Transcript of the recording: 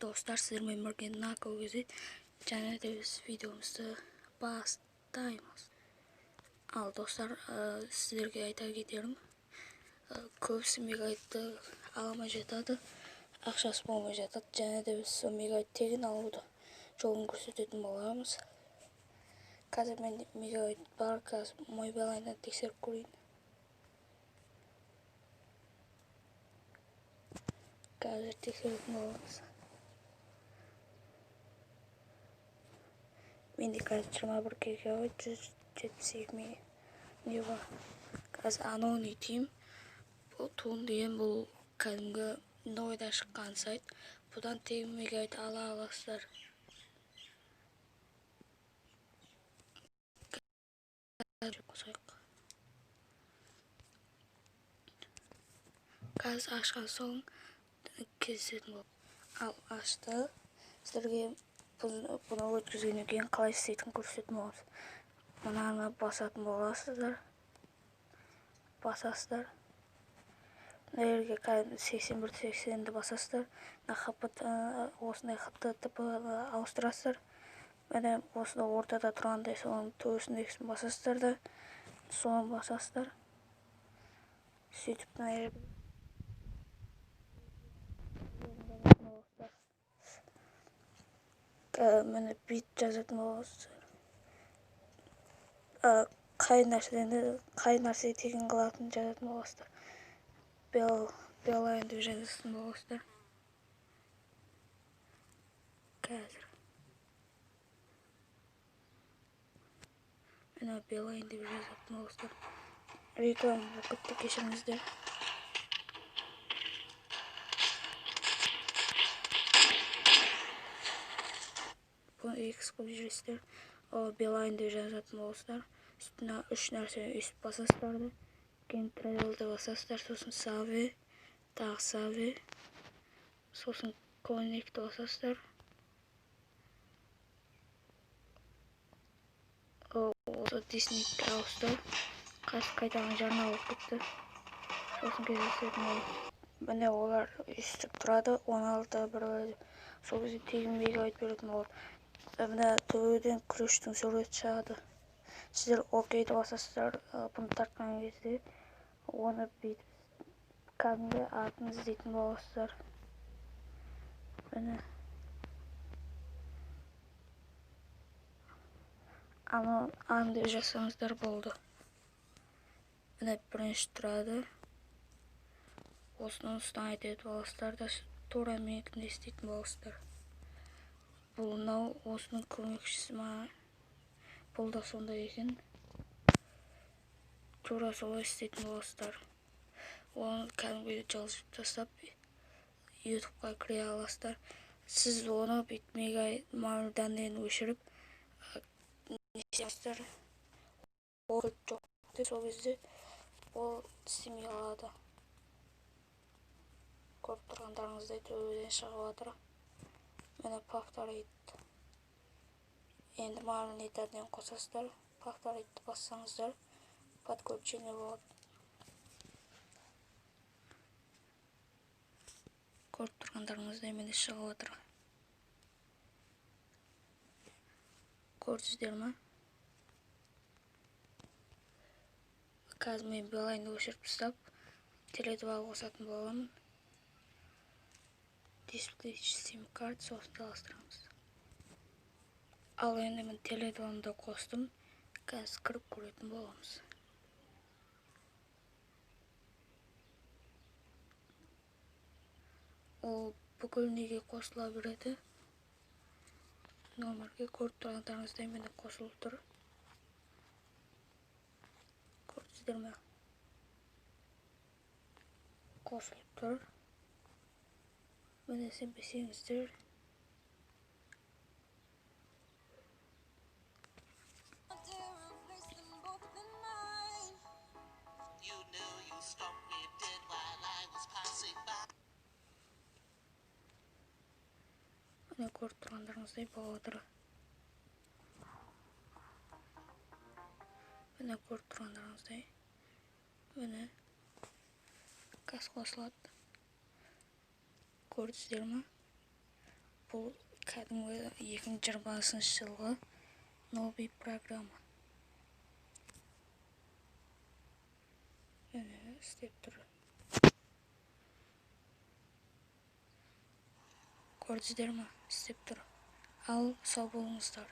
Dostlar, sizlerмен бірге Нако кезет және де біз видеомызды бастаймыз. Ал достар, сіздерге айта кетерім, көбісі мегабайтты ала алмай жатады, ақшасы болмай жатады, және де біз сол мегабайт тегін алуды жолын көрсететін боламыз. Қазір мен мегабайт бар, қазір мобилайндан тексеріп көрейін. Қазір тексеретін боламыз. Менде қазір 21 гигабайт 172 мега не бар. Қазір анонный тим. Бұл туын деген бұл кәдімгі нойда шыққан сайт. Бұдан тегін мегабайт ала аласыздар. Қазір ашқан соң кездесетін болды. Ал ашты. Сіздерге бұны өткізгеннен кейін қалай істейтінін көрсететін боламыз. Мынаны басатын боласыздар. Басасыздар. Мына жерге 81-80-ді басасыздар. Осындай ХТТП ауыстырасыздар. Міне осында ортада тұрғандай соның төсіндегісін басасыздар да, соны басасыздар. Сөйтіп мына жерге міне бит жазатын боласыздар. Қай нәрсе тегін қылатын жазатын боласыздар. Билайн деп жазатын боласыздар. Қазір міне Билайн деп жазатын боласыздар. Реклама бақытты кешіріңіздер. Бұны X қылып жүресіздер. Билайн деп жазатын боласыздар. Үстіне 3 нәрсені үстіп басасыздарды. Кейін Travel'ді басасыздар. Сосын Save, тағы Save. Сосын Connect'ті басасыздар. Осы Disney'ді ауыстыр. Қайтадан жарна болып кетті. Сосын кездесетін болды. Міне олар үстіп тұрады. 16 бір сол кезде тегін мегабайт беретін болады. Мына төбеден күрештің суреті шығады. Сіздер окейді басасыздар. Бұны тартқан кезде оны бүйтіп кәдімгі атын іздейтін боласыздар. Міне аны деп жазсаңыздар болды. Міне бірінші тұрады. Осының үстін айтып боласыздар да тура менікінде істейтін боласыздар. Бұл мынау осының көмекшісі ма? Бұл да сондай екен. Тура солай істейтін боласыздар. Оны кәдімгі жазып тастап YouTube'ға кіре аласыздар. Сіз оны мегабайт данныйын өшіріп не істейсіздер? Ол жоқ. Сол кезде ол істемей қалады. Көріп тұрғандарыңыздай төбеден шығып жатыр. Мені повторит. Енді магнитардан қосасыздар. Повторитті бассаңыздар подключение болады. Көріп тұрғандарыңыздай мені шығып жатыр. Көрдіңіздер ме? Қазір мен Билайнды өшіріп тастап Теле2-ға қосатын боламын. Display SIM карт сосын алыстырамыз. Ал енді мен Теле2-ны қостым. Қазір кіріп көретін боламыз. Ол бүкіл неге қосыла береді. Номерге көріп тұрғандарыңыздай мені қосылып тұр. Көрдіңіздер ме? Қосылып тұр. Міне сенбесеңіздер. Міне көріп тұрғандарыңыздай болады. Міне көріп тұрғандарыңыздай. Міне газ қосылады. Көрдіңіздер ме? бұл кәдімгі 2020 жылғы новый программа. Міне істеп тұр. Көрдіңіздер ме? Істеп тұр. Ал сау болыңыздар.